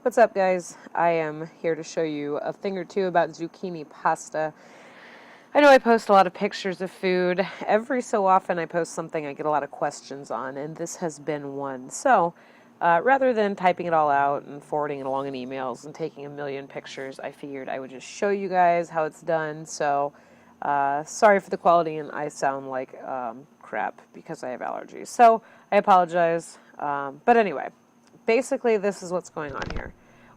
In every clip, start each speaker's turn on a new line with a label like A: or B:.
A: What's up, guys? I am here to show you a thing or two about zucchini pasta. I know I post a lot of pictures of food. Every so often I post something I get a lot of questions on, and this has been one. So rather than typing it all out and forwarding it along in emails and taking a million pictures, I figured I would just show you guys how it's done. So sorry for the quality, and I sound like crap because I have allergies. So I apologize. But anyway, basically this is what's going on here.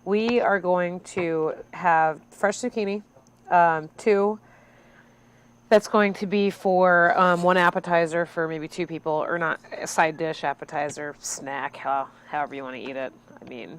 A: We are going to have fresh zucchini, two. That's going to be for one appetizer for maybe two people, or not a side dish, appetizer, snack, however you want to eat it. I mean,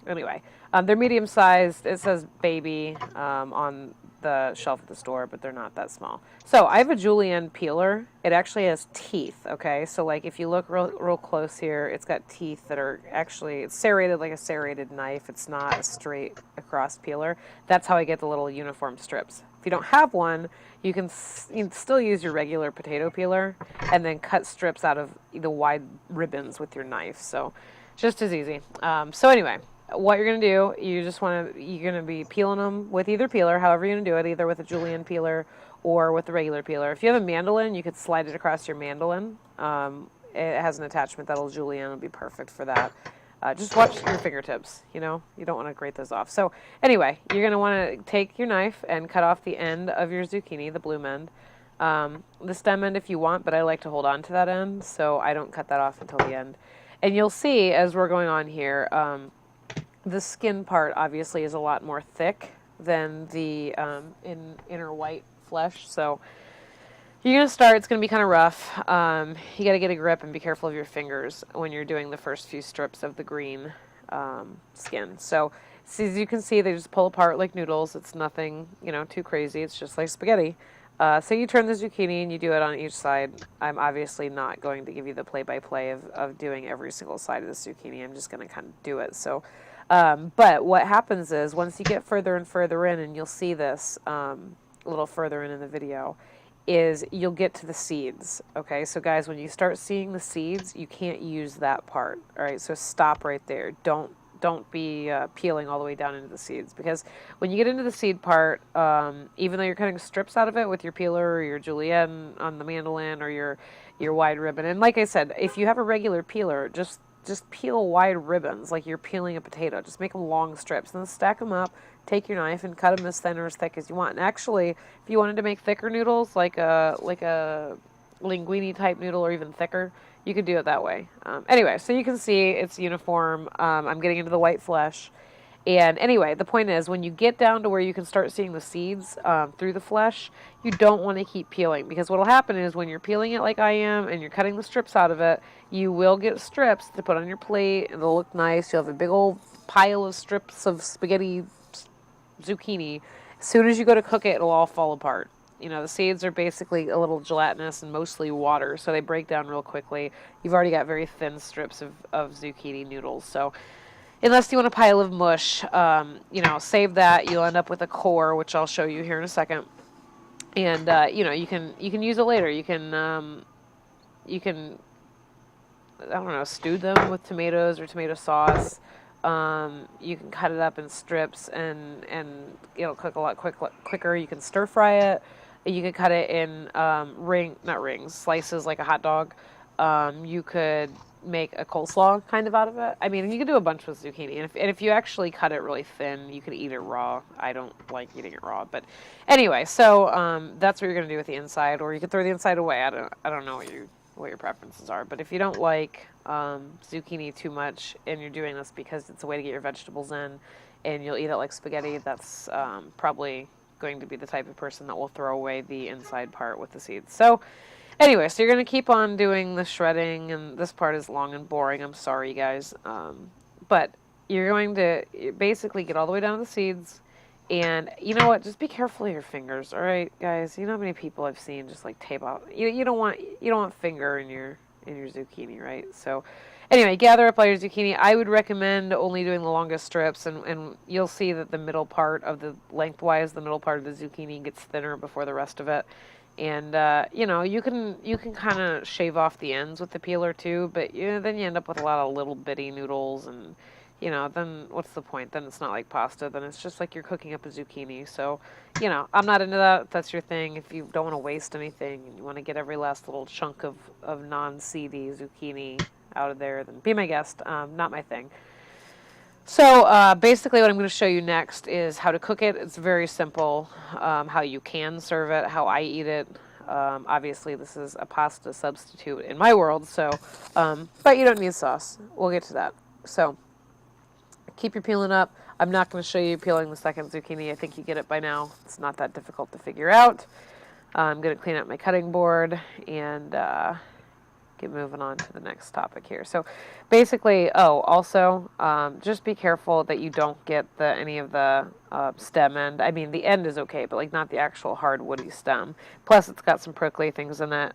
A: anyway, they're medium sized. It says baby on the shelf at the store, but they're not that small. So I have a julienne peeler. It actually has teeth, okay? So like if you look real close here, it's got teeth that are actually, it's serrated like a serrated knife. It's not a straight across peeler. That's how I get the little uniform strips. If you don't have one, you can still use your regular potato peeler and then cut strips out of the wide ribbons with your knife. So just as easy. So anyway, what you're going to do, you're going to be peeling them with either peeler, however you're going to do it, either with a julienne peeler or with the regular peeler. If you have a mandolin, you could slide it across your mandolin. It has an attachment that'll julienne, will be perfect for that. Just watch your fingertips, you know, you don't want to grate those off. So anyway, you're going to want to take your knife and cut off the end of your zucchini, the bloom end. The stem end if you want, but I like to hold on to that end, so I don't cut that off until the end. And you'll see as we're going on here, the skin part obviously is a lot more thick than the inner white flesh. So you're going to start, it's going to be kind of rough. You got to get a grip and be careful of your fingers when you're doing the first few strips of the green skin. So as you can see, they just pull apart like noodles. It's nothing, too crazy. It's just like spaghetti. So you turn the zucchini and you do it on each side. I'm obviously not going to give you the play-by-play of doing every single side of the zucchini. I'm just going to kind of do it. So, but what happens is once you get further and further in, and you'll see this a little further in the video, is you'll get to the seeds. Okay, so guys, when you start seeing the seeds, you can't use that part. All right, so stop right there. Don't be peeling all the way down into the seeds, because when you get into the seed part, even though you're cutting strips out of it with your peeler or your julienne on the mandolin or your wide ribbon, and like I said, if you have a regular peeler, just peel wide ribbons like you're peeling a potato. Just make them long strips and then stack them up. Take your knife and cut them as thin or as thick as you want. And actually, if you wanted to make thicker noodles, like a linguine type noodle or even thicker, you could do it that way. Anyway, so you can see it's uniform. I'm getting into the white flesh. And anyway, the point is, when you get down to where you can start seeing the seeds through the flesh, you don't want to keep peeling, because what will happen is when you're peeling it like I am and you're cutting the strips out of it, you will get strips to put on your plate and they'll look nice. You'll have a big old pile of strips of spaghetti zucchini. As soon as you go to cook it, it'll all fall apart. The seeds are basically a little gelatinous and mostly water, so they break down real quickly. You've already got very thin strips of zucchini noodles, so unless you want a pile of mush, save that. You'll end up with a core, which I'll show you here in a second. And you can use it later. You can I don't know, stew them with tomatoes or tomato sauce. You can cut it up in strips and it'll cook a lot quicker. You can stir fry it. You could cut it in slices like a hot dog. You could make a coleslaw kind of out of it. I mean, you could do a bunch with zucchini. And if you actually cut it really thin, you could eat it raw. I don't like eating it raw. But anyway, so that's what you're going to do with the inside. Or you could throw the inside away. I don't know what your preferences are. But if you don't like zucchini too much and you're doing this because it's a way to get your vegetables in and you'll eat it like spaghetti, that's probably going to be the type of person that will throw away the inside part with the seeds. So anyway, so you're going to keep on doing the shredding, and this part is long and boring. I'm sorry, guys. But you're going to basically get all the way down to the seeds. And you know what? Just be careful of your fingers, all right, guys? You know how many people I've seen just like tape out. You don't want finger in your zucchini, right? So anyway, gather up all your zucchini. I would recommend only doing the longest strips, and you'll see that the middle part of the lengthwise, the middle part of the zucchini gets thinner before the rest of it. And you can kind of shave off the ends with the peeler too, but then you end up with a lot of little bitty noodles, and you know, then what's the point? Then it's not like pasta. Then it's just like you're cooking up a zucchini. So, you know, I'm not into that. If that's your thing. If you don't want to waste anything and you want to get every last little chunk of non-seedy zucchini out of there, then be my guest. Not my thing. So basically what I'm going to show you next is how to cook it. It's very simple, how you can serve it, how I eat it. Obviously, this is a pasta substitute in my world, so, but you don't need sauce. We'll get to that. So keep your peeling up. I'm not going to show you peeling the second zucchini. I think you get it by now. It's not that difficult to figure out. I'm going to clean up my cutting board and get moving on to the next topic here. So basically, also, just be careful that you don't get any of the stem end. I mean, the end is okay, but like not the actual hard woody stem. Plus, it's got some prickly things in it.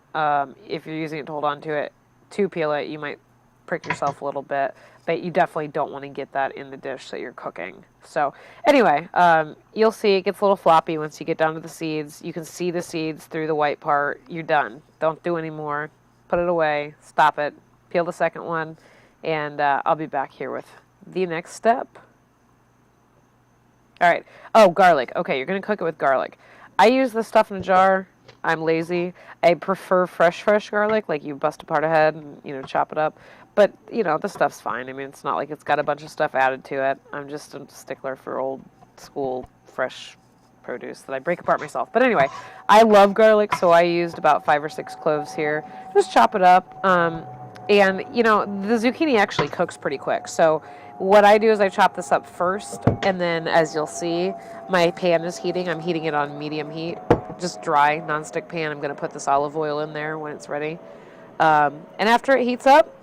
A: If you're using it to hold on to it, to peel it, you might prick yourself a little bit, but you definitely don't want to get that in the dish that you're cooking. So anyway, you'll see it gets a little floppy once you get down to the seeds. You can see the seeds through the white part. You're done. Don't do any more. Put it away, stop it, peel the second one, and I'll be back here with the next step. All right. Oh, garlic. Okay, you're going to cook it with garlic. I use this stuff in a jar. I'm lazy. I prefer fresh garlic, like you bust apart a head and, you know, chop it up. But, you know, the stuff's fine. I mean, it's not like it's got a bunch of stuff added to it. I'm just a stickler for old school fresh produce that I break apart myself. But anyway, I love garlic, so I used about 5 or 6 cloves here. Just chop it up. And, you know, the zucchini actually cooks pretty quick. So what I do is I chop this up first, and then as you'll see, my pan is heating. I'm heating it on medium heat, just dry, nonstick pan. I'm going to put this olive oil in there when it's ready. And after it heats up,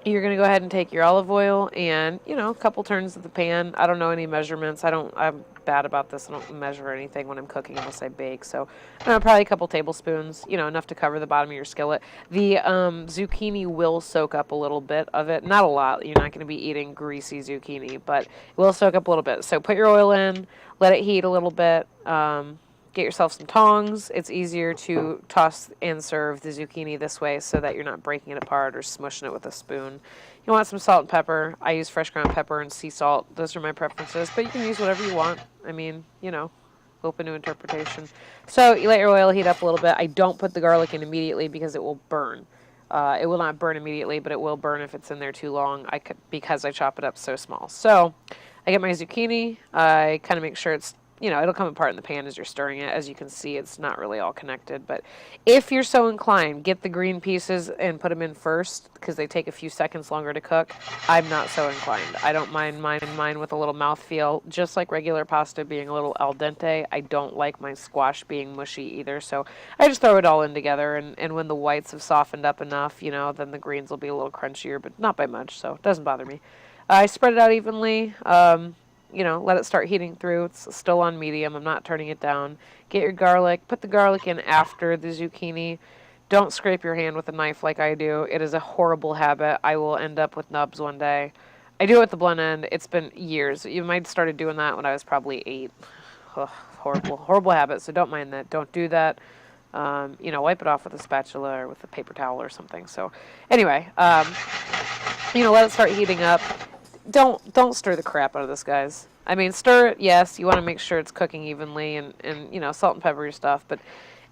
A: you're going to go ahead and take your olive oil and, you know, a couple turns of the pan. I don't know any measurements. I'm bad about this. I don't measure anything when I'm cooking unless I bake. So probably a couple tablespoons, you know, enough to cover the bottom of your skillet. The zucchini will soak up a little bit of it. Not a lot. You're not going to be eating greasy zucchini, but it will soak up a little bit. So put your oil in, let it heat a little bit. Get yourself some tongs. It's easier to toss and serve the zucchini this way so that you're not breaking it apart or smushing it with a spoon. You want some salt and pepper. I use fresh ground pepper and sea salt. Those are my preferences, but you can use whatever you want. I mean, you know, open to interpretation. So you let your oil heat up a little bit. I don't put the garlic in immediately because it will burn. It will not burn immediately, but it will burn if it's in there too long because I chop it up so small. So I get my zucchini. I kind of make sure it's, you know, it'll come apart in the pan as you're stirring it. As you can see, it's not really all connected. But if you're so inclined, get the green pieces and put them in first because they take a few seconds longer to cook. I'm not so inclined. I don't mind mine with a little mouthfeel, just like regular pasta being a little al dente. I don't like my squash being mushy either. So I just throw it all in together. And when the whites have softened up enough, you know, then the greens will be a little crunchier, but not by much. So it doesn't bother me. I spread it out evenly. You know, let it start heating through. It's still on medium. I'm not turning it down. Get your garlic. Put the garlic in after the zucchini. Don't scrape your hand with a knife like I do. It is a horrible habit. I will end up with nubs one day. I do it with the blunt end. It's been years. You might have started doing that when I was probably 8. Ugh, horrible habit, so don't mind that. Don't do that. You know, wipe it off with a spatula or with a paper towel or something. So anyway, you know, let it start heating up. Don't stir the crap out of this, guys. I mean, stir it, yes. You want to make sure it's cooking evenly and you know, salt and pepper your stuff. But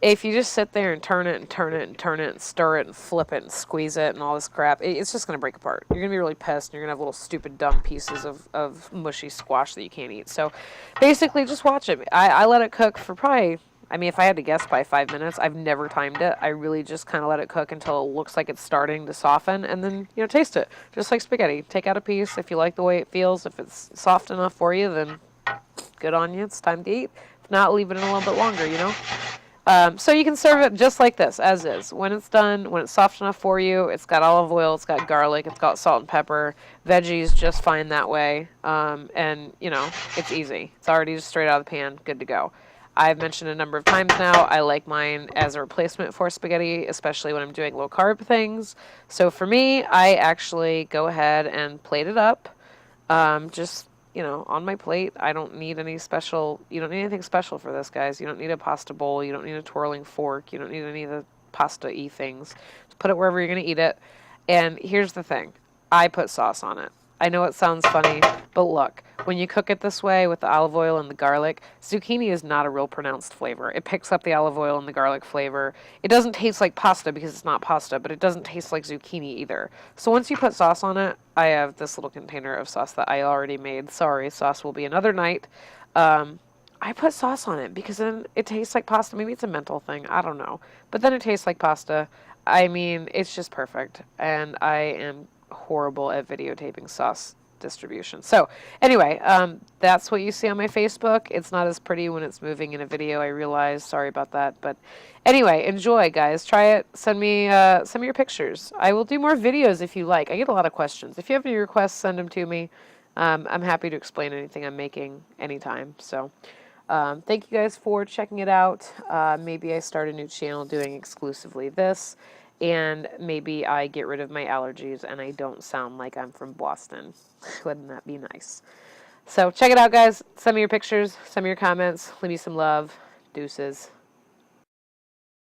A: if you just sit there and turn it and turn it and turn it and stir it and flip it and squeeze it and all this crap, it's just going to break apart. You're going to be really pissed and you're going to have little stupid dumb pieces of mushy squash that you can't eat. So basically just watch it. I let it cook for probably, I mean, if I had to guess, by 5 minutes. I've never timed it. I really just kind of let it cook until it looks like it's starting to soften, and then, you know, taste it. Just like spaghetti. Take out a piece if you like the way it feels. If it's soft enough for you, then good on you. It's time to eat. If not, leave it in a little bit longer, you know. So you can serve it just like this, as is. When it's done, when it's soft enough for you, it's got olive oil, it's got garlic, it's got salt and pepper. Veggies just fine that way. And, you know, it's easy. It's already just straight out of the pan, good to go. I've mentioned a number of times now, I like mine as a replacement for spaghetti, especially when I'm doing low-carb things. So for me, I actually go ahead and plate it up, just, you know, on my plate. I don't need any special, you don't need anything special for this, guys. You don't need a pasta bowl. You don't need a twirling fork. You don't need any of the pasta-y things. Just put it wherever you're going to eat it. And here's the thing. I put sauce on it. I know it sounds funny, but look, when you cook it this way with the olive oil and the garlic, zucchini is not a real pronounced flavor. It picks up the olive oil and the garlic flavor. It doesn't taste like pasta because it's not pasta, but it doesn't taste like zucchini either. So once you put sauce on it, I have this little container of sauce that I already made. Sorry, sauce will be another night. I put sauce on it because then it tastes like pasta. Maybe it's a mental thing. I don't know. But then it tastes like pasta. I mean, it's just perfect. And I am horrible at videotaping sauce distribution. So anyway, that's what you see on my Facebook. It's not as pretty when it's moving in a video, I realize. Sorry about that. But anyway, enjoy, guys. Try it. Send me your pictures. I will do more videos if you like. I get a lot of questions. If you have any requests, send them to me. I'm happy to explain anything I'm making anytime. So thank you guys for checking it out. Maybe I start a new channel doing exclusively this. And maybe I get rid of my allergies and I don't sound like I'm from Boston. Wouldn't that be nice? So check it out, guys. Send me your pictures. Send me your comments. Leave me some love. Deuces.